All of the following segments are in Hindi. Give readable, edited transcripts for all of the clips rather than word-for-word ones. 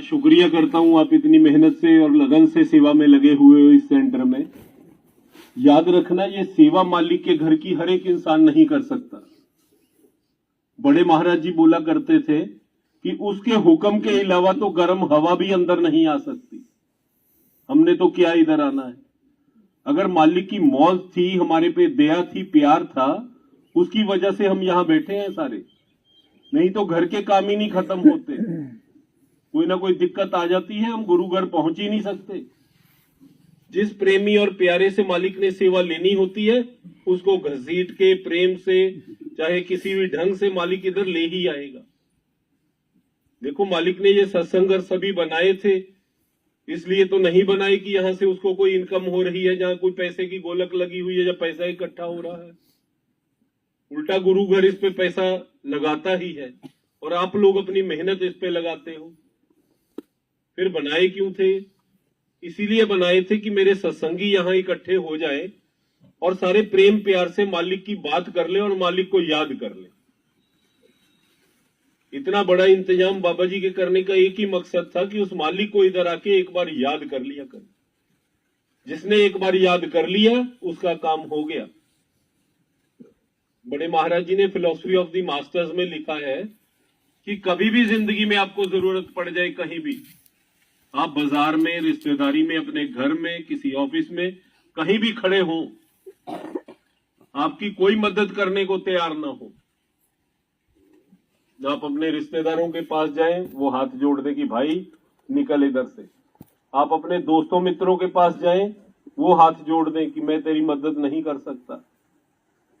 शुक्रिया करता हूं आप इतनी मेहनत से और लगन से सेवा में लगे हुए हो इस सेंटर में। याद रखना, ये सेवा मालिक के घर की हर एक इंसान नहीं कर सकता। बड़े महाराज जी बोला करते थे कि उसके हुक्म के अलावा तो गर्म हवा भी अंदर नहीं आ सकती। हमने तो क्या इधर आना है। अगर मालिक की मौज थी, हमारे पे दया थी, प्यार था, उसकी वजह से हम यहां बैठे हैं सारे। नहीं तो घर के काम ही नहीं खत्म होते। कोई ना कोई दिक्कत आ जाती है, हम गुरु घर पहुंच ही नहीं सकते। जिस प्रेमी और प्यारे से मालिक ने सेवा लेनी होती है, उसको घसीट के प्रेम से, चाहे किसी भी ढंग से मालिक इधर ले ही आएगा। देखो, मालिक ने ये सत्संग घर सभी बनाए थे, इसलिए तो नहीं बनाए कि यहां से उसको कोई इनकम हो रही है, जहां कोई पैसे की गोलक लगी हुई है या पैसा इकट्ठा हो रहा है। उल्टा गुरु घर इस पे पैसा लगाता ही है, और आप लोग अपनी मेहनत इस पे लगाते हो। फिर बनाए क्यों थे? इसीलिए बनाए थे कि मेरे सत्संगी यहां इकट्ठे हो जाए और सारे प्रेम प्यार से मालिक की बात कर ले और मालिक को याद कर ले। इतना बड़ा इंतजाम बाबा जी के करने का एक ही मकसद था कि उस मालिक को इधर आके एक बार याद कर लिया कर। जिसने एक बार याद कर लिया, उसका काम हो गया। बड़े महाराज जी ने फिलॉसफी ऑफ द मास्टर्स में लिखा है कि कभी भी जिंदगी में आपको जरूरत पड़ जाए, कहीं भी, आप बाजार में, रिश्तेदारी में, अपने घर में, किसी ऑफिस में, कहीं भी खड़े हों, आपकी कोई मदद करने को तैयार ना हो, आप अपने रिश्तेदारों के पास जाएं, वो हाथ जोड़ दे कि भाई निकल इधर से। आप अपने दोस्तों मित्रों के पास जाएं, वो हाथ जोड़ दें कि मैं तेरी मदद नहीं कर सकता।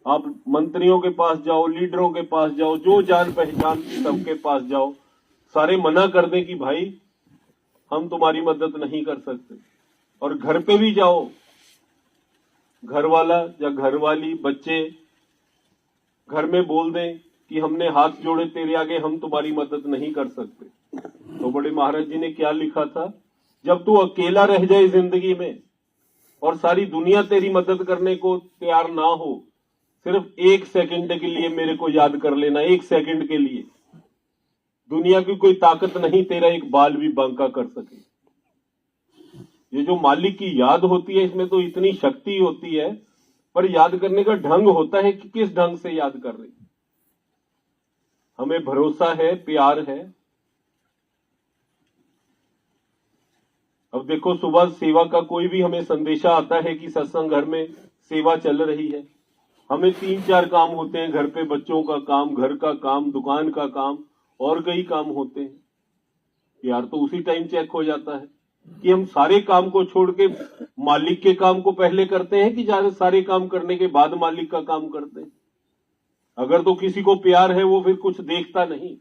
आप मंत्रियों के पास जाओ, लीडरों के पास जाओ, जो जान पहचान सबके पास जाओ, सारे मना कर दें कि भाई हम तुम्हारी मदद नहीं कर सकते। और घर पे भी जाओ, घर वाला या घर वाली, बच्चे घर में बोल दें कि हमने हाथ जोड़े तेरे आगे, हम तुम्हारी मदद नहीं कर सकते। तो बड़े महाराज जी ने क्या लिखा था, जब तू अकेला रह जाए जिंदगी में और सारी दुनिया तेरी मदद करने को तैयार ना हो, सिर्फ 1 सेकंड के लिए मेरे को याद कर लेना। 1 सेकंड के लिए दुनिया की कोई ताकत नहीं तेरा एक बाल भी बांका कर सके। ये जो मालिक की याद होती है, इसमें तो इतनी शक्ति होती है, पर याद करने का ढंग होता है कि किस ढंग से याद कर रही। हमें भरोसा है, प्यार है। अब देखो, सुबह सेवा का कोई भी हमें संदेशा आता है कि सत्संग घर में सेवा चल रही है। हमें 3-4 काम होते हैं घर पे, बच्चों का काम, घर का काम, दुकान का काम, और कई काम होते हैं यार। तो उसी टाइम चेक हो जाता है कि हम सारे काम को छोड़ के मालिक के काम को पहले करते हैं कि सारे काम करने के बाद मालिक का काम करते हैं। अगर तो किसी को प्यार है, वो फिर कुछ देखता नहीं,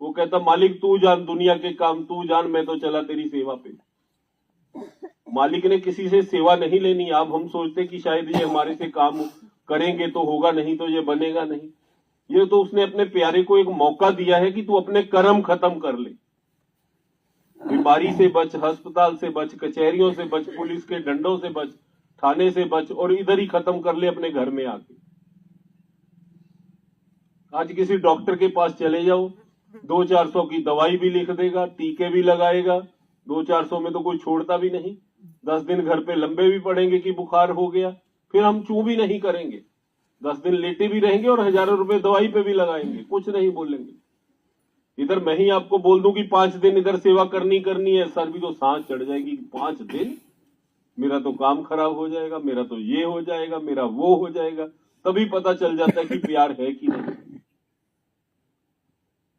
वो कहता मालिक तू जान, दुनिया के काम तू जान, मैं तो चला तेरी सेवा पे। मालिक ने किसी से सेवा नहीं लेनी। अब हम सोचते कि शायद ये हमारे से काम करेंगे तो होगा, नहीं तो ये बनेगा नहीं। ये तो उसने अपने प्यारे को एक मौका दिया है कि तू अपने कर्म खत्म कर ले। बीमारी से बच, अस्पताल से बच, कचहरियों से बच, पुलिस के डंडों से बच, थाने से बच, और इधर ही खत्म कर ले अपने घर में आके। आज किसी डॉक्टर के पास चले जाओ, 200-400 की दवाई भी लिख देगा, टीके भी लगाएगा। 200-400 में तो कोई छोड़ता भी नहीं। 10 दिन घर पे लंबे भी पड़ेंगे कि बुखार हो गया, फिर हम चू भी नहीं करेंगे। 10 दिन लेटे भी रहेंगे और हजारों रुपए दवाई पे भी लगाएंगे, कुछ नहीं बोलेंगे। इधर मैं ही आपको बोल दूं कि 5 दिन इधर सेवा करनी है, सर भी तो सांस चढ़ जाएगी। 5 दिन मेरा तो काम खराब हो जाएगा, मेरा तो ये हो जाएगा, मेरा वो हो जाएगा। तभी पता चल जाता है कि प्यार है कि नहीं।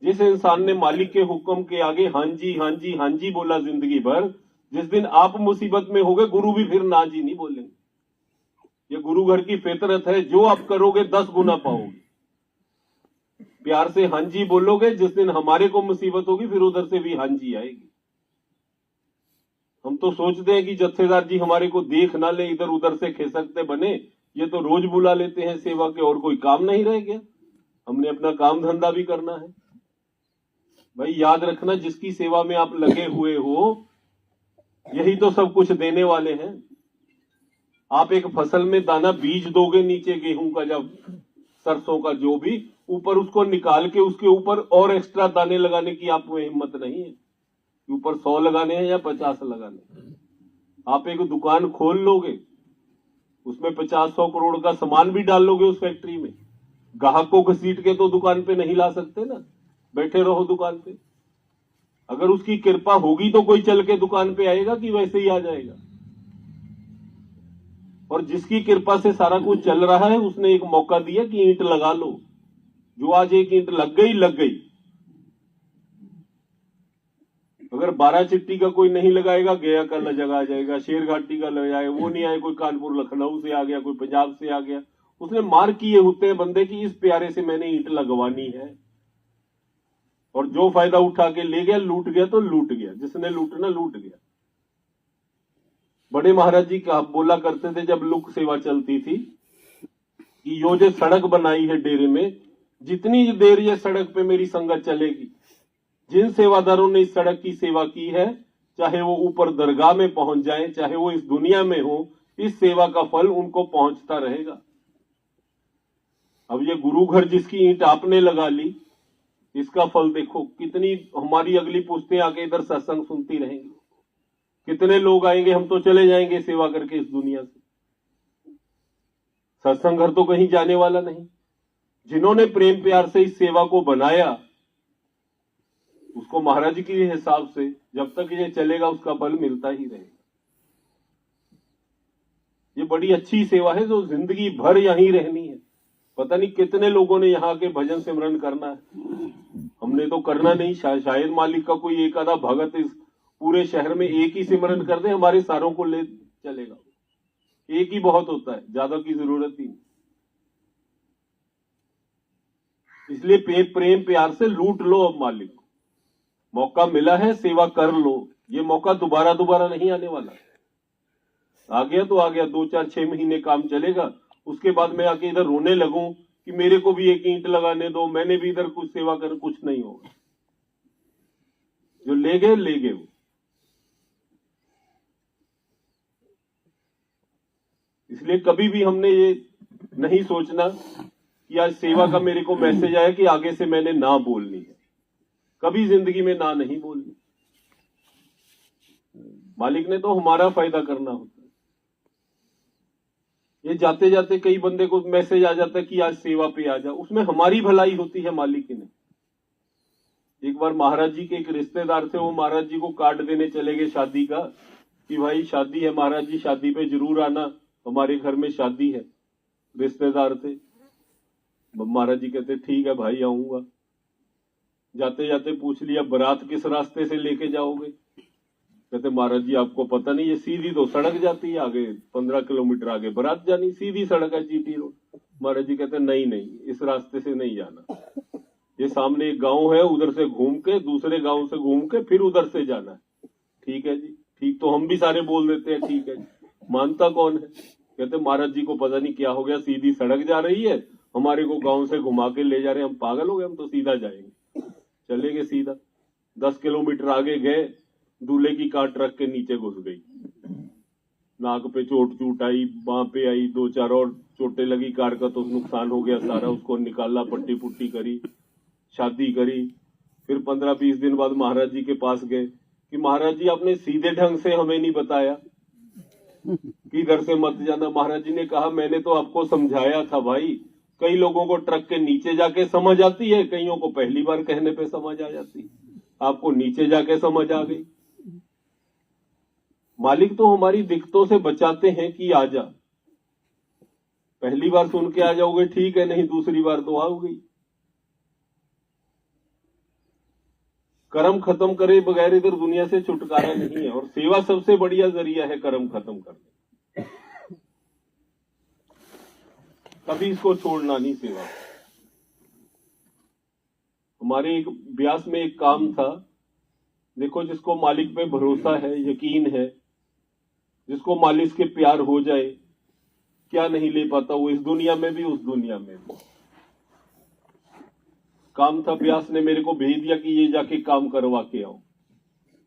जिस इंसान ने मालिक के हुक्म के आगे हाँ जी हाँ जी हाँ जी बोला जिंदगी भर, जिस दिन आप मुसीबत में होगे, गुरु भी फिर ना जी नहीं बोलेंगे। ये गुरु घर की फितरत है, जो आप करोगे 10 गुना पाओगे। प्यार से हाँ जी बोलोगे, जिस दिन हमारे को मुसीबत होगी फिर उधर से भी हाँ जी आएगी। हम तो सोचते हैं कि जत्थेदार जी हमारे को देख ना ले, इधर उधर से खिसकते बने, ये तो रोज बुला लेते हैं सेवा के, और कोई काम नहीं रह गया। हमने अपना काम धंधा भी करना है। भाई याद रखना, जिसकी सेवा में आप लगे हुए हो, यही तो सब कुछ देने वाले हैं। आप एक फसल में दाना बीज दोगे नीचे, गेहूं का, जब सरसों का, जो भी, ऊपर उसको निकाल के उसके ऊपर और एक्स्ट्रा दाने लगाने की आप में हिम्मत नहीं है कि ऊपर 100 लगाने हैं या 50 लगाने हैं। आप एक दुकान खोल लोगे, उसमें 50-100 करोड़ का सामान भी डाल लोगे उस फैक्ट्री में, ग्राहक को घसीट के तो दुकान पे नहीं ला सकते ना, बैठे रहो दुकान पे। अगर उसकी कृपा होगी तो कोई चल के दुकान पे आएगा कि वैसे ही आ जाएगा। और जिसकी कृपा से सारा कुछ चल रहा है उसने एक मौका दिया कि ईंट लगा लो। जो आज एक ईंट लग गई लग गई। अगर 12 चिट्टी का कोई नहीं लगाएगा, गया का जगह आ जाएगा, शेरघाटी का लग जाएगा, वो नहीं आए, कोई कानपुर लखनऊ से आ गया, कोई पंजाब से आ गया। उसने मार किए होते हैं बंदे की इस प्यारे से मैंने ईंट लगवानी है, और जो फायदा उठा के ले गया, लूट गया तो लूट गया, जिसने लूटना लूट गया। बड़े महाराज जी का बोला करते थे जब लोक सेवा चलती थी कि यो जो सड़क बनाई है डेरे में, जितनी देर ये सड़क पे मेरी संगत चलेगी, जिन सेवादारों ने इस सड़क की सेवा की है, चाहे वो ऊपर दरगाह में पहुंच जाए, चाहे वो इस दुनिया में हो, इस सेवा का फल उनको पहुंचता रहेगा। अब ये गुरु घर जिसकी ईंट आपने लगा ली, इसका फल देखो, कितनी हमारी अगली पुश्तें आके इधर सत्संग सुनती रहेंगी, कितने लोग आएंगे, हम तो चले जाएंगे सेवा करके इस दुनिया से। सत्संग घर तो कहीं जाने वाला नहीं। जिन्होंने प्रेम प्यार से इस सेवा को बनाया, उसको महाराज के हिसाब से जब तक ये चलेगा उसका फल मिलता ही रहेगा। ये बड़ी अच्छी सेवा है जो जिंदगी भर यहीं रहनी है। पता नहीं कितने लोगों ने यहाँ के भजन सिमरन करना है, हमने तो करना नहीं। शायद मालिक का कोई एक आधा भगत इस पूरे शहर में एक ही सिमरन कर दे, हमारे सारों को ले चलेगा। एक ही बहुत होता है, ज्यादा की जरूरत ही नहीं। इसलिए प्रेम प्यार से लूट लो। अब मालिक को मौका मिला है, सेवा कर लो। ये मौका दोबारा दोबारा नहीं आने वाला। आ गया तो आ गया, 2-4-6 महीने काम चलेगा, उसके बाद मैं आके इधर रोने लगूं कि मेरे को भी एक ईंट लगाने दो, मैंने भी इधर कुछ सेवा कर, कुछ नहीं होगा। जो ले गए वो। इसलिए कभी भी हमने ये नहीं सोचना कि आज सेवा का मेरे को मैसेज आया कि आगे से मैंने ना बोलनी है। कभी जिंदगी में ना नहीं बोलनी। मालिक ने तो हमारा फायदा करना होता है। ये जाते जाते कई बंदे को मैसेज आ जाता है कि आज सेवा पे आ जा, उसमें हमारी भलाई होती है, मालिक की नहीं। एक बार महाराज जी के एक रिश्तेदार थे, वो महाराज जी को कार्ड देने चले गए शादी का कि भाई शादी है महाराज जी, शादी पे जरूर आना, हमारे घर में शादी है। रिश्तेदार थे। महाराज जी कहते ठीक है भाई आऊंगा। जाते जाते पूछ लिया बारात किस रास्ते से लेके जाओगे? कहते महाराज जी आपको पता नहीं, ये सीधी तो सड़क जाती है, आगे 15 किलोमीटर आगे बारात जानी, सीधी सड़क है जीटी रोड। महाराज जी कहते नहीं नहीं, इस रास्ते से नहीं जाना, ये सामने एक गांव है, उधर से घूम के, दूसरे गांव से घूम के फिर उधर से जाना है। ठीक है जी, ठीक। तो हम भी सारे बोल देते हैं ठीक है जी। मानता कौन है? कहते महाराज जी को पता नहीं क्या हो गया, सीधी सड़क जा रही है, हमारे को गांव से घुमा के ले जा रहे हैं, हम पागल हो गए, हम तो सीधा जाएंगे। चले गए सीधा। 10 किलोमीटर आगे गए, दूल्हे की कार ट्रक के नीचे घुस गई, नाक पे चोट आई, बांह पे आई, 2-4 और चोटें लगी, कार का तो नुकसान हो गया सारा। उसको निकाला, पट्टी पुट्टी करी, शादी करी। फिर 15-20 दिन बाद महाराज जी के पास गए कि महाराज जी आपने सीधे ढंग से हमें नहीं बताया कि इधर से मत जाना। महाराज जी ने कहा मैंने तो आपको समझाया था भाई, कई लोगों को ट्रक के नीचे जाके समझ आती है, कईयों को पहली बार कहने पे समझ आ जाती है, आपको नीचे जाके समझ आ गई। मालिक तो हमारी दिक्कतों से बचाते हैं कि आ जा। पहली बार सुन के आ जाओगे ठीक है, नहीं दूसरी बार तो आओगे। कर्म खत्म करे बगैर इधर दुनिया से छुटकारा नहीं है, और सेवा सबसे बढ़िया जरिया है कर्म खत्म करने। कभी इसको छोड़ना नहीं सेवा। हमारे एक ब्यास में एक काम था, देखो जिसको मालिक पे भरोसा है, यकीन है, जिसको मालिक के प्यार हो जाए, क्या नहीं ले पाता वो, इस दुनिया में भी उस दुनिया में भी। काम था, ब्यास ने मेरे को भेज दिया कि ये जाके काम करवा के आओ।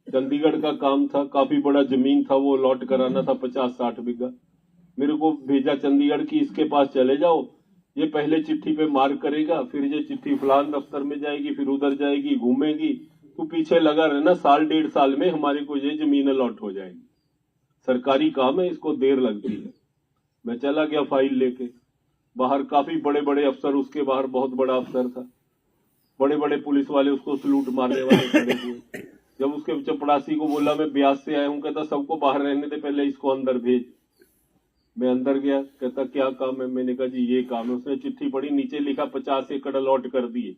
चंडीगढ़ का काम था, काफी बड़ा जमीन था, वो लॉट कराना था 50-60 बीघा। मेरे को भेजा चंडीगढ़ की, इसके पास चले जाओ, ये पहले चिट्ठी पे मार्क करेगा, फिर ये चिट्ठी फलान दफ्तर में जाएगी, फिर उधर जाएगी, घूमेगी, तो पीछे लगा रहना, साल 1.5 साल में हमारे को ये जमीन अलॉट हो जाएगी। सरकारी काम है, इसको देर लगती है। मैं चला गया फाइल लेके, बाहर काफी बड़े बड़े अफसर, उसके बाहर बहुत बड़ा अफसर था, बड़े बड़े पुलिस वाले उसको सलूट मारने वाले खड़े हुए। जब उसके चपड़ासी को बोला मैं ब्यास से आया हूं, कहता सबको बाहर रहने दे, पहले इसको अंदर भेज। मैं अंदर गया, कहता क्या काम है? मैंने कहा जी ये काम है। उसने चिट्ठी पढ़ी, नीचे लिखा 50 एकड़ अलॉट कर दिए।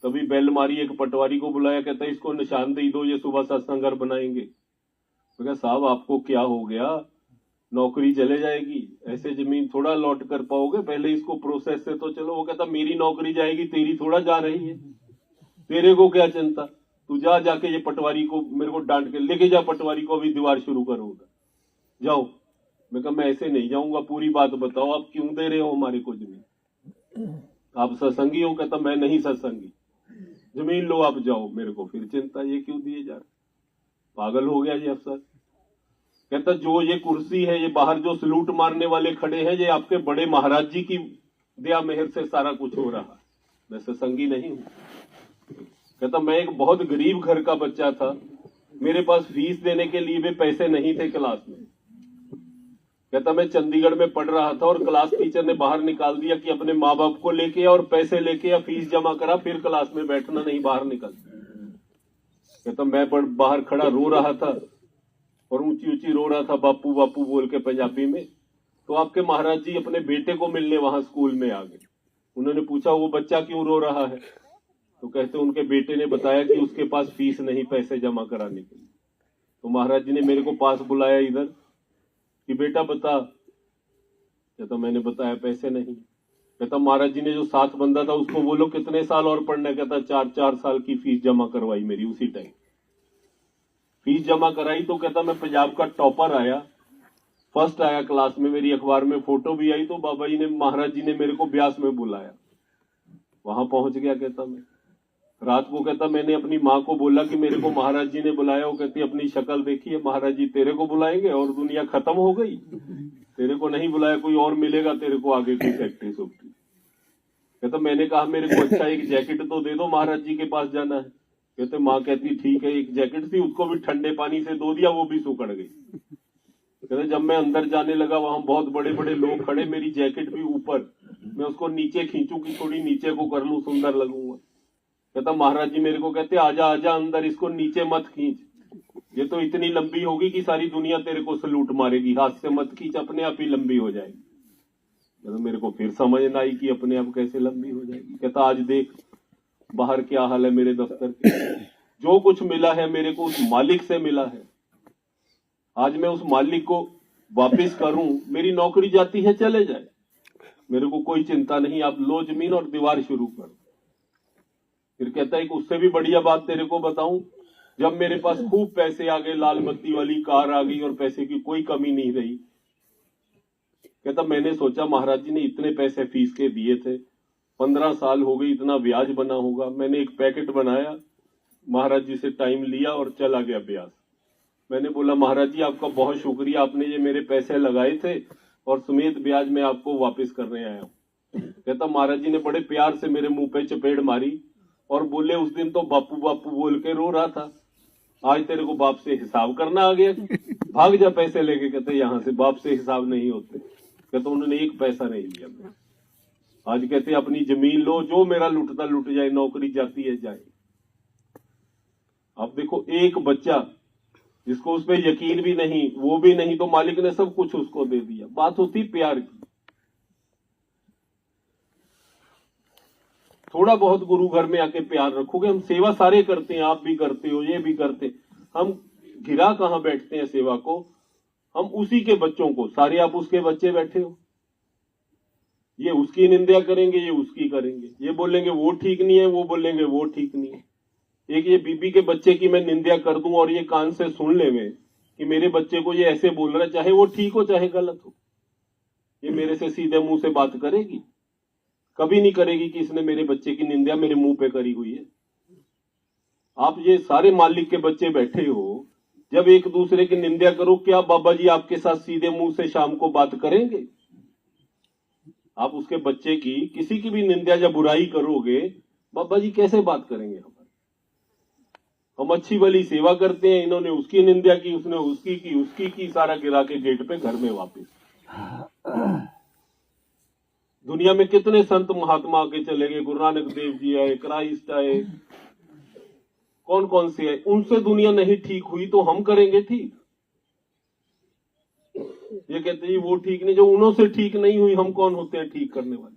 तभी बेल मारी, एक पटवारी को बुलाया, कहता इसको निशानदेही दो, ये सुबह सत्संग घर बनाएंगे। मैं कहा साहब आपको क्या हो गया, नौकरी चले जाएगी, ऐसे जमीन थोड़ा अलॉट कर पाओगे, पहले इसको प्रोसेस से तो चलो। वो कहता मेरी नौकरी जाएगी, तेरी थोड़ा जा रही है, तेरे को क्या चिंता, तू जा जाके ये पटवारी को मेरे को डांट के लेके जा, पटवारी को अभी दीवार शुरू करूंगा, जाओ। मैं कहा मैं ऐसे नहीं जाऊंगा, पूरी बात बताओ, आप क्यों दे रहे हो हमारे को जमीन? आप सत्संगी हो? कहता मैं नहीं सत्संगी, जमीन लो आप जाओ। मेरे को फिर चिंता, ये क्यों दिए जा रहे, पागल हो गया ये अफसर। कहता जो ये कुर्सी है, ये बाहर जो सलूट मारने वाले खड़े हैं, ये आपके बड़े महाराज जी की दया मेहर से सारा कुछ हो रहा। मैं सत्संगी नहीं हूं। कहता मैं एक बहुत गरीब घर का बच्चा था, मेरे पास फीस देने के लिए भी पैसे नहीं थे क्लास में। कहता मैं चंडीगढ़ में पढ़ रहा था और क्लास टीचर ने बाहर निकाल दिया कि अपने माँ बाप को लेके और पैसे लेके या फीस जमा करा, फिर क्लास में बैठना नहीं, बाहर निकल। कहता मैं बाहर खड़ा रो रहा था और ऊंची ऊंची रो रहा था, बापू बापू बोल के पंजाबी में। तो आपके महाराज जी अपने बेटे को मिलने वहां स्कूल में आ गए। उन्होंने पूछा वो बच्चा क्यों रो रहा है? तो कहते उनके बेटे ने बताया कि उसके पास फीस नहीं, पैसे जमा कराने के लिए। तो महाराज जी ने मेरे को पास बुलाया इधर कि बेटा बता। कहता मैंने बताया पैसे नहीं। कहता महाराज जी ने जो साथ बंदा था उसको बोलो कितने साल और पढ़ना। कहता 4 साल की फीस जमा करवाई मेरी उसी टाइम। फीस जमा कराई तो कहता मैं पंजाब का टॉपर आया, फर्स्ट आया क्लास में, मेरी अखबार में फोटो भी आई। तो बाबा जी ने, महाराज जी ने मेरे को ब्यास में बुलाया, वहां पहुंच गया। कहता मैं रात को, कहता मैंने अपनी माँ को बोला कि मेरे को महाराज जी ने बुलाया। वो कहती अपनी शक्ल देखी है, महाराज जी तेरे को बुलाएंगे और दुनिया खत्म हो गई, तेरे को नहीं बुलाया, कोई और मिलेगा तेरे को आगे की फैक्ट्री सुक्ट्री। कहता मैंने कहा मेरे को अच्छा एक जैकेट तो दे दो, महाराज जी के पास जाना है। कहते माँ कहती ठीक है। एक जैकेट थी, उसको भी ठंडे पानी से धो दिया, वो भी सुखड़ गई। कहते जब मैं अंदर जाने लगा, वहां बहुत बड़े बड़े लोग खड़े, मेरी जैकेट भी ऊपर, मैं उसको नीचे खींचू कि थोड़ी नीचे को कर लूं, सुंदर लगूंगा। कहता महाराज जी मेरे को कहते आजा आजा अंदर, इसको नीचे मत खींच, ये तो इतनी लंबी होगी कि सारी दुनिया तेरे को सलूट मारेगी, हाथ से मत खींच, अपने आप ही लंबी हो जाएगी। कहता मेरे को फिर समझ न आई कि अपने आप कैसे लंबी हो जाएगी। कहता आज देख बाहर क्या हाल है मेरे दफ्तर के, जो कुछ मिला है मेरे को उस मालिक से मिला है। आज मैं उस मालिक को वापिस करूं, मेरी नौकरी जाती है चले जाए, मेरे को कोई चिंता नहीं, आप लो जमीन और दीवार शुरू करो। फिर कहता है कि उससे भी बढ़िया बात तेरे को बताऊं, जब मेरे पास खूब पैसे आ गए, लाल बत्ती वाली कार आ गई और पैसे की कोई कमी नहीं रही। कहता मैंने सोचा महाराज जी ने इतने पैसे फीस के दिए थे, 15 साल हो गई, इतना ब्याज बना होगा। मैंने एक पैकेट बनाया, महाराज जी से टाइम लिया और चला गया ब्याज। मैंने बोला महाराज जी आपका बहुत शुक्रिया, आपने ये मेरे पैसे लगाए थे और समेत ब्याज मैं आपको वापस करने आया हूं। कहता महाराज जी ने बड़े प्यार से मेरे मुंह पे चपेड़ मारी और बोले उस दिन तो बापू बापू बोल के रो रहा था, आज तेरे को बाप से हिसाब करना आ गया, भाग जा पैसे लेके। कहते यहां से बाप से हिसाब नहीं होते। कहते उन्होंने एक पैसा नहीं लिया। आज कहते अपनी जमीन लो, जो मेरा लुटता लुट जाए, नौकरी जाती है जाए। अब देखो एक बच्चा जिसको उस पर यकीन भी नहीं, वो भी नहीं, तो मालिक ने सब कुछ उसको दे दिया। बात होती प्यार की। थोड़ा बहुत गुरु घर में आके प्यार रखोगे। हम सेवा सारे करते हैं, आप भी करते हो, ये भी करते, हम घिरा कहां बैठते हैं सेवा को, हम उसी के बच्चों को, सारे आप उसके बच्चे बैठे हो, ये उसकी निंदा करेंगे, ये उसकी करेंगे, ये बोलेंगे वो ठीक नहीं है, वो बोलेंगे वो ठीक नहीं है। एक ये बीबी के बच्चे की मैं निंदा कर दूं और ये कान से सुन ले में कि मेरे बच्चे को ये ऐसे बोल रहा है, चाहे वो ठीक हो चाहे गलत हो, ये मेरे से सीधे मुंह से बात करेगी? कभी नहीं करेगी कि इसने मेरे बच्चे की निंदा मेरे मुंह पे करी हुई है। आप ये सारे मालिक के बच्चे बैठे हो, जब एक दूसरे की निंदा करो, क्या बाबा जी आपके साथ सीधे मुंह से शाम को बात करेंगे? आप उसके बच्चे की किसी की भी निंदा या बुराई करोगे, बाबा जी कैसे बात करेंगे हमारे? हम अच्छी भली सेवा करते हैं, इन्होंने उसकी निंदा की, उसने उसकी की, सारा गिरा के गेट पे घर में वापस। दुनिया में कितने संत महात्मा आके चले गए, गुरु नानक देव जी आए, क्राइस्ट आए, कौन कौन से आए, उनसे दुनिया नहीं ठीक हुई तो हम करेंगे ठीक? ये कहते जी वो ठीक नहीं, जो उन्होंने ठीक नहीं हुई, हम कौन होते हैं ठीक करने वाले?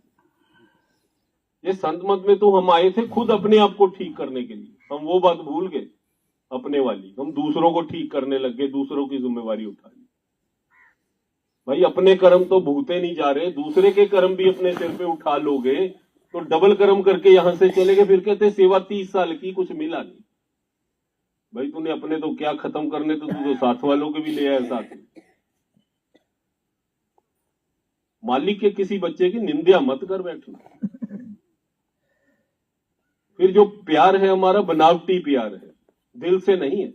ये संत मत में तो हम आए थे खुद अपने आप को ठीक करने के लिए, हम वो बात भूल गए अपने वाली, हम दूसरों को ठीक करने लग गए, दूसरों की जिम्मेवारी उठा ली। भाई अपने कर्म तो भूते नहीं जा रहे, दूसरे के कर्म भी अपने सिर पे उठा लोगे तो डबल कर्म करके यहां से चले गए, फिर कहते सेवा 30 साल की, कुछ मिला नहीं। भाई तूने अपने तो क्या खत्म करने, तो तू तो साथ वालों के भी ले आया साथ में। मालिक के किसी बच्चे की निंदा मत कर बैठना। फिर जो प्यार है हमारा बनावटी प्यार है, दिल से नहीं है।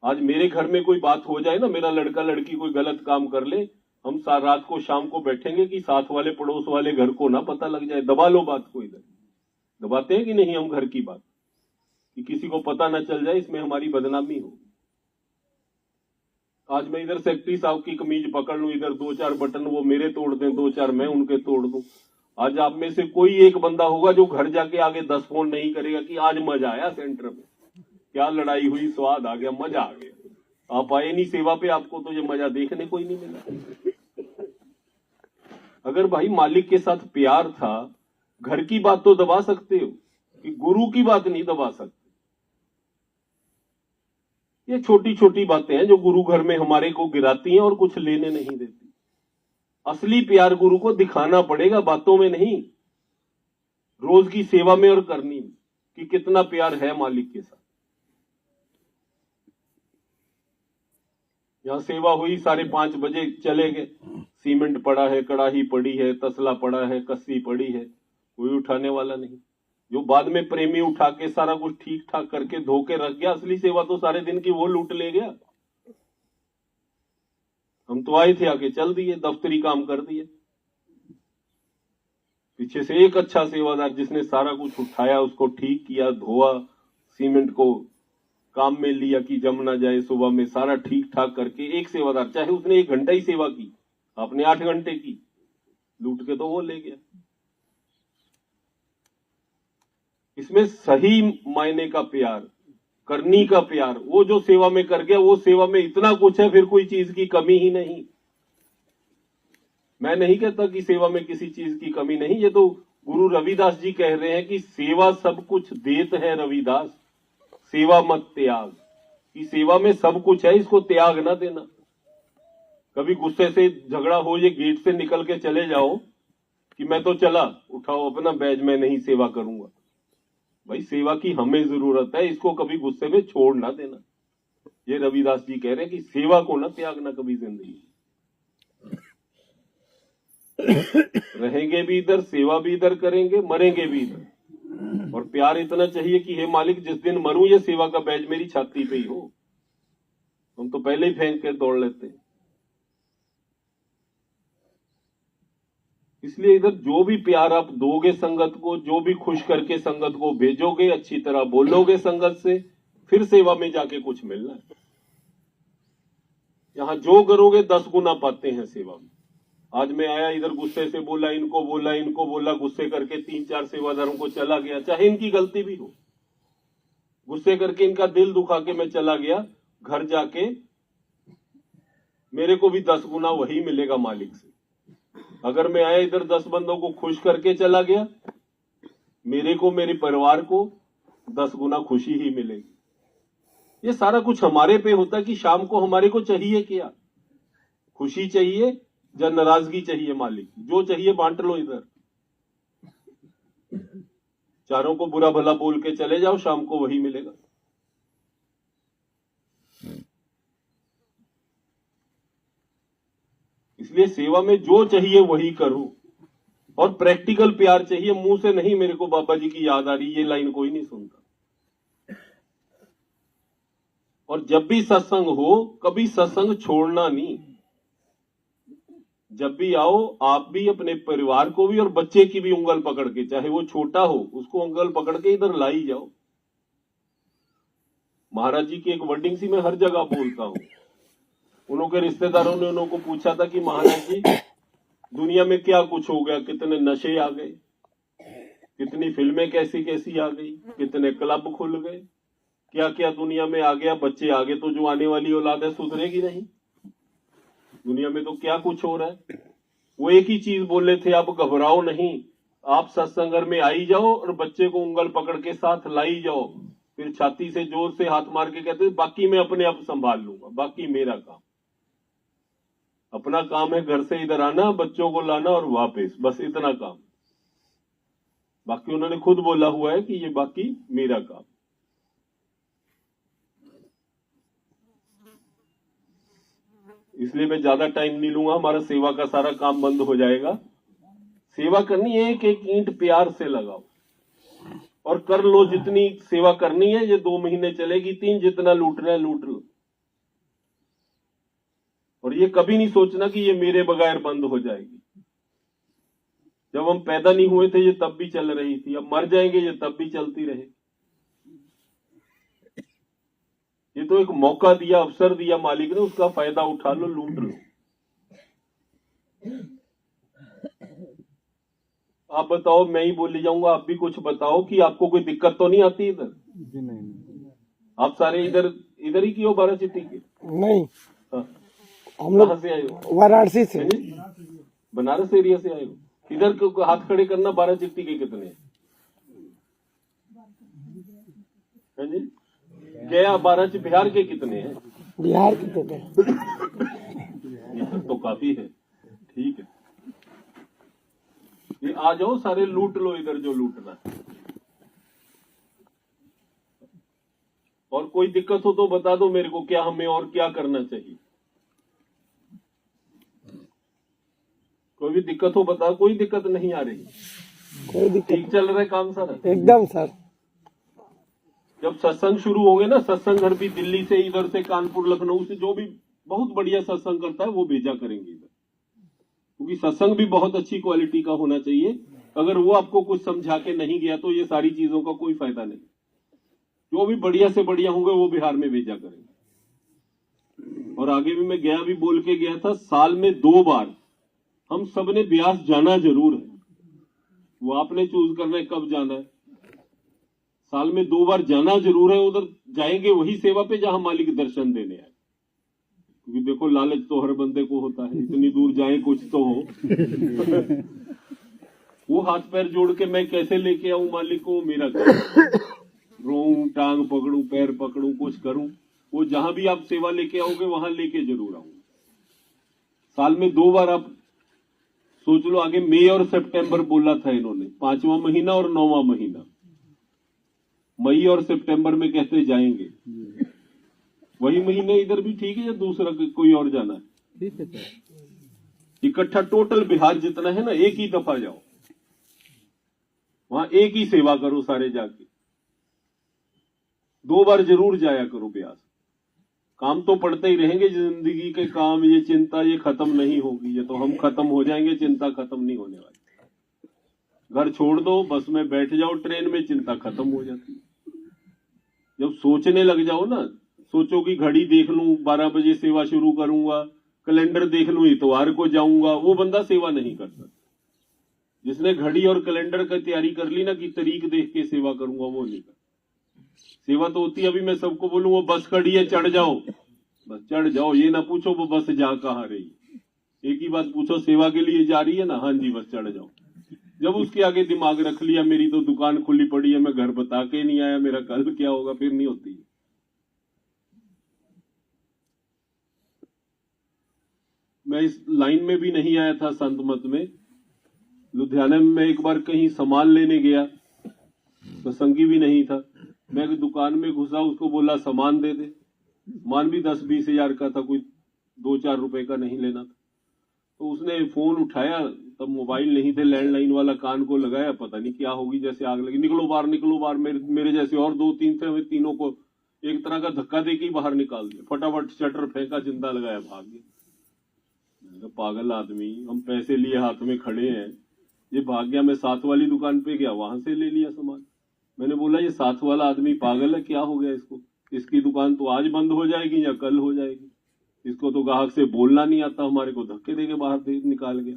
आज मेरे घर में कोई बात हो जाए ना, मेरा लड़का लड़की कोई गलत काम कर ले, हम रात को शाम को बैठेंगे कि साथ वाले पड़ोस वाले घर को ना पता लग जाए, दबा लो बात को। इधर दबाते हैं कि नहीं हम घर की बात, कि किसी को पता ना चल जाए, इसमें हमारी बदनामी हो। आज मैं इधर सेक्रेटरी साहब की कमीज पकड़ लूं, इधर 2-4 बटन वो मेरे तोड़ दें, 2-4 मैं उनके तोड़ दूं। आज आप में से कोई एक बंदा होगा जो घर जाके आगे 10 फोन नहीं करेगा कि आज मजा आया सेंटर में, क्या लड़ाई हुई, स्वाद आ गया, मजा आ गया। आप आए नहीं सेवा पे, आपको तो ये मजा देखने को ही नहीं मिला। अगर भाई मालिक के साथ प्यार था, घर की बात तो दबा सकते हो, कि गुरु की बात नहीं दबा सकते। ये छोटी छोटी बातें हैं जो गुरु घर में हमारे को गिराती हैं और कुछ लेने नहीं देती। असली प्यार गुरु को दिखाना पड़ेगा, बातों में नहीं, रोज की सेवा में और करनी में, कि कितना प्यार है मालिक के साथ। यहां सेवा हुई, 5:30 बजे चले गए, सीमेंट पड़ा है, कड़ाही पड़ी है, तसला पड़ा है, कस्सी पड़ी है, कोई उठाने वाला नहीं। जो बाद में प्रेमी उठा के सारा कुछ ठीक ठाक करके धो के रख गया, असली सेवा तो सारे दिन की वो लूट ले गया। हम तो आए थे, आके चल दिए, दफ्तरी काम कर दिए। पीछे से एक अच्छा सेवादार जिसने सारा कुछ उठाया, उसको ठीक किया, धोआ, सीमेंट को काम में लिया कि जम ना जाए, सुबह में सारा ठीक ठाक करके, एक सेवादार, चाहे उसने 1 घंटा ही सेवा की, आपने 8 घंटे की, लूट के तो वो ले गया। इसमें सही मायने का प्यार, करनी का प्यार, वो जो सेवा में कर गया, वो सेवा में इतना कुछ है, फिर कोई चीज की कमी ही नहीं। मैं नहीं कहता कि सेवा में किसी चीज की कमी नहीं, ये तो गुरु रविदास जी कह रहे हैं कि सेवा सब कुछ देत है रविदास, सेवा मत त्याग। कि सेवा में सब कुछ है, इसको त्याग ना देना। कभी गुस्से से झगड़ा हो, ये गेट से निकल के चले जाओ कि मैं तो चला, उठाओ अपना बैज, मैं नहीं सेवा करूंगा। भाई सेवा की हमें जरूरत है, इसको कभी गुस्से में छोड़ ना देना। ये रविदास जी कह रहे हैं कि सेवा को ना त्यागना कभी जिंदगी। रहेंगे भी इधर, सेवा भी इधर करेंगे, मरेंगे भी इधर। और प्यार इतना चाहिए कि हे मालिक, जिस दिन मरूं ये सेवा का बैज मेरी छाती पे ही हो। हम तो पहले ही फेंक के दौड़ लेते हैं। इसलिए इधर जो भी प्यार आप दोगे संगत को, जो भी खुश करके संगत को भेजोगे, अच्छी तरह बोलोगे संगत से, फिर सेवा में जाके कुछ मिलना है। यहां जो करोगे 10 गुना पाते हैं सेवा में। आज मैं आया इधर, गुस्से से बोला, इनको बोला, गुस्से करके 3-4 सेवादारों को चला गया, चाहे इनकी गलती भी हो, गुस्से करके इनका दिल दुखा के मैं चला गया। घर जाके मेरे को भी 10 गुना वही मिलेगा मालिक से। अगर मैं आया इधर 10 बंदों को खुश करके चला गया, मेरे को, मेरे परिवार को 10 गुना खुशी ही मिलेगी। ये सारा कुछ हमारे पे होता है कि शाम को हमारे को चाहिए क्या, खुशी चाहिए या नाराजगी चाहिए मालिक, जो चाहिए बांट लो। इधर चारों को बुरा भला बोल के चले जाओ, शाम को वही मिलेगा। इसलिए सेवा में जो चाहिए वही करो, और प्रैक्टिकल प्यार चाहिए, मुंह से नहीं। मेरे को बाबा जी की याद आ रही, ये लाइन कोई नहीं सुनता। और जब भी सत्संग हो, कभी सत्संग छोड़ना नहीं। जब भी आओ आप भी अपने परिवार को भी और बच्चे की भी उंगल पकड़ के, चाहे वो छोटा हो, उसको उंगल पकड़ के इधर लाई जाओ। महाराज जी की एक वर्डिंग सी मैं हर जगह बोलता हूं। उनके रिश्तेदारों ने उनको पूछा था कि महाराज जी दुनिया में क्या कुछ हो गया, कितने नशे आ गए, कितनी फिल्में कैसी कैसी आ गई, कितने क्लब खुल गए, क्या क्या दुनिया में आ गया, बच्चे आगे तो जो आने वाली औलाद है सुधरेगी नहीं, दुनिया में तो क्या कुछ हो रहा है। वो एक ही चीज बोले थे, आप घबराओ नहीं, आप सत्संग घर में आई जाओ और बच्चे को उंगल पकड़ के साथ लाई जाओ, फिर छाती से जोर से हाथ मार के कहते बाकी मैं अपने आप संभाल लूंगा, बाकी मेरा काम, अपना काम है घर से इधर आना, बच्चों को लाना और वापस, बस इतना काम। बाकी उन्होंने खुद बोला हुआ है कि ये बाकी मेरा काम। इसलिए मैं ज्यादा टाइम नहीं लूंगा, हमारा सेवा का सारा काम बंद हो जाएगा। सेवा करनी है, एक एक ईंट प्यार से लगाओ और कर लो, जितनी सेवा करनी है। ये 2 महीने चलेगी, 3 जितना लूटना है लूट लो। और ये कभी नहीं सोचना कि ये मेरे बगैर बंद हो जाएगी। जब हम पैदा नहीं हुए थे ये तब भी चल रही थी, अब मर जाएंगे ये तब भी चलती रहे। ये तो एक मौका दिया, अवसर दिया मालिक ने, उसका फायदा उठा लो, लूट लो। आप बताओ, मैं ही बोली जाऊंगा, आप भी कुछ बताओ कि आपको कोई दिक्कत तो नहीं आती इधर? आप सारे इधर ही की हो 12 चिट्ठी के? नहीं, हाँ। हम लोग से आए हो? वाराणसी से। बनारस एरिया से आए हो? इधर को हाथ खड़े करना, 12 चिट्ठी के कितने हैं? जी गया 12 बिहार के कितने हैं? बिहार के कितने? ये तो काफी है, ठीक है। ये आ जाओ सारे, लूट लो इधर जो लूटना है। और कोई दिक्कत हो तो बता दो मेरे को, क्या हमें और क्या करना चाहिए। कोई भी दिक्कत हो बता। कोई दिक्कत नहीं आ रही? कोई दिक्कत? ठीक चल रहा है काम सारा? एकदम सर। जब सत्संग शुरू होंगे ना, सत्संग घर भी दिल्ली से, इधर से, कानपुर, लखनऊ से, जो भी बहुत बढ़िया सत्संग करता है वो भेजा करेंगे इधर, क्योंकि सत्संग भी बहुत अच्छी क्वालिटी का होना चाहिए। अगर वो आपको कुछ समझा के नहीं गया तो ये सारी चीजों का कोई फायदा नहीं। जो भी बढ़िया से बढ़िया होंगे वो बिहार में भेजा करेंगे। और आगे भी मैं गया भी बोल के गया था, साल में 2 बार हम सबने ब्यास जाना जरूर है। वो आपने चूज करना है कब जाना है। साल में 2 बार जाना जरूर है। उधर जाएंगे वही सेवा पे जहां मालिक दर्शन देने आए, क्योंकि देखो लालच तो हर बंदे को होता है, इतनी दूर जाए कुछ तो हो। वो हाथ पैर जोड़ के मैं कैसे लेके आऊं मालिक को, मेरा रोऊं, टांग पकड़ूं, पैर पकड़ूं, कुछ करूं। वो जहां भी आप सेवा लेके आओगे वहां लेके जरूर आऊंगा। साल में 2 बार आप सोच लो। आगे मई और सितंबर बोला था इन्होंने, 5वां महीना और 9वां महीना। मई और सितंबर में कहते जाएंगे, वही महीने इधर भी ठीक है या दूसरा कोई और जाना है? ठीक है सर। इकट्ठा टोटल बिहार जितना है ना, एक ही दफा जाओ, वहां एक ही सेवा करो सारे जाके। 2 बार जरूर जाया करो ब्यास। काम तो पड़ते ही रहेंगे, जिंदगी के काम, ये चिंता ये खत्म नहीं होगी। ये तो हम खत्म हो जाएंगे, चिंता खत्म नहीं होने वाली। घर छोड़ दो, बस में बैठ जाओ, ट्रेन में, चिंता खत्म हो जाती है। जब सोचने लग जाओ ना, सोचो कि घड़ी देख लूं 12 बजे सेवा शुरू करूंगा, कैलेंडर देख लूं इतवार को जाऊंगा, वो बंदा सेवा नहीं कर सकता। जिसने घड़ी और कैलेंडर की तैयारी कर ली ना कि तारीख देख के सेवा करूंगा, वो नहीं कर। सेवा तो होती है, अभी मैं सबको बोलूं वो बस खड़ी है चढ़ जाओ, बस चढ़ जाओ। ये ना पूछो वो बस जा कहां रही, एक ही बात पूछो, सेवा के लिए जा रही है ना? हाँ जी, बस चढ़ जाओ। जब उसके आगे दिमाग रख लिया मेरी तो दुकान खुली पड़ी है, मैं घर बता के नहीं आया, मेरा कल क्या होगा, फिर नहीं होती। मैं इस लाइन में भी नहीं आया था संत मत में। लुधियाना में मैं एक बार कहीं सामान लेने गया, तो संगी भी नहीं था। मैं दुकान में घुसा, उसको बोला सामान दे दे। सामान भी 10-20 हजार का था, कोई 2-4 रुपए का नहीं लेना था। तो उसने फोन उठाया, तब मोबाइल नहीं थे, लैंडलाइन वाला, कान को लगाया, पता नहीं क्या होगी, जैसे आग लगी, निकलो बाहर निकलो बाहर। मेरे जैसे और 2-3 थे, वे तीनों को एक तरह का धक्का देके ही बाहर निकाल दिया। फटाफट शटर फेंका, जिंदा लगाया, भाग गया। तो पागल आदमी, हम पैसे लिए हाथ में खड़े हैं, ये भाग गया, मैं साथ वाली दुकान पे गया, वहां से ले लिया सामान। मैंने बोला ये साथ वाला आदमी पागल है, क्या हो गया इसको, इसकी दुकान तो आज बंद हो जाएगी या कल हो जाएगी, इसको तो ग्राहक से बोलना नहीं आता, हमारे को धक्के देके बाहर से निकाल गया।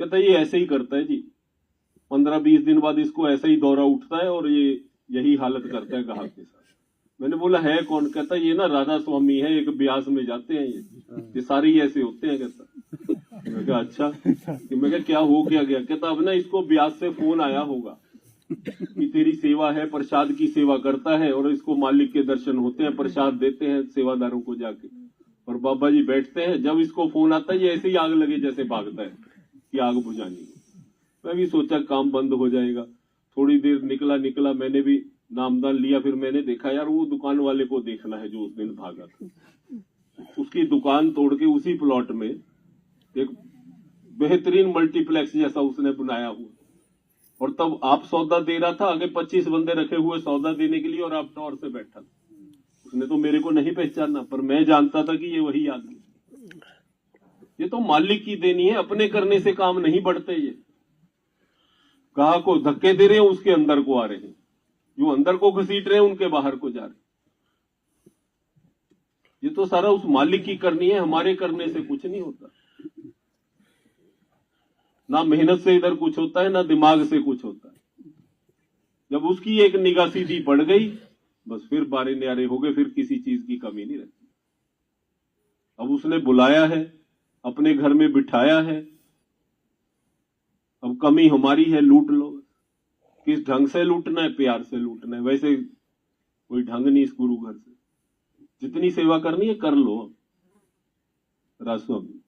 कहता ये ऐसे ही करता है जी, 15-20 दिन बाद इसको ऐसा ही दौरा उठता है और ये यही हालत करता है ग्राहक के साथ। मैंने बोला है कौन? कहता ये ना राधा स्वामी है, एक ब्यास में जाते हैं, ये सारे ही ऐसे होते हैं। कहता मैं कहा अच्छा, मैं कहा क्या हो क्या गया? कहता अब ना इसको ब्यास से फोन आया होगा कि तेरी सेवा है, प्रसाद की सेवा करता है और इसको मालिक के दर्शन होते हैं, प्रसाद देते हैं सेवादारों को जाके, और बाबा जी बैठते हैं, जब इसको फोन आता है ये ऐसे ही आग लगे जैसे भागता है कि आग बुझानी है। मैं भी सोचा काम बंद हो जाएगा, थोड़ी देर निकला, मैंने भी नामदान लिया, फिर मैंने देखा यार वो दुकान वाले को देखना है जो उस दिन भागा था, उसकी दुकान तोड़ के उसी प्लॉट में एक बेहतरीन मल्टीप्लेक्स जैसा उसने बनाया हुआ, और तब आप सौदा दे रहा था, आगे 25 बंदे रखे हुए सौदा देने के लिए, और आप टॉर से बैठा था। उसने तो मेरे को नहीं पहचाना, पर मैं जानता था कि ये वही आदमी। ये तो मालिक की देनी है, अपने करने से काम नहीं बढ़ते। ये ग्राहक को धक्के दे रहे हैं, उसके अंदर को आ रहे हैं, जो अंदर को घसीट रहे हैं उनके बाहर को जा रहे हैं। ये तो सारा उस मालिक की करनी है, हमारे करने से कुछ नहीं होता। ना मेहनत से इधर कुछ होता है, ना दिमाग से कुछ होता है। जब उसकी एक निगाह सीधी पड़ गई, बस फिर बारे न्यारे हो गए, फिर किसी चीज की कमी नहीं रहती। अब उसने बुलाया है, अपने घर में बिठाया है, अब कमी हमारी है, लूट लो। किस ढंग से लूटना है? प्यार से लूटना है। वैसे कोई ढंग नहीं इस गुरु घर से, जितनी सेवा करनी है कर लो। राजस्वामी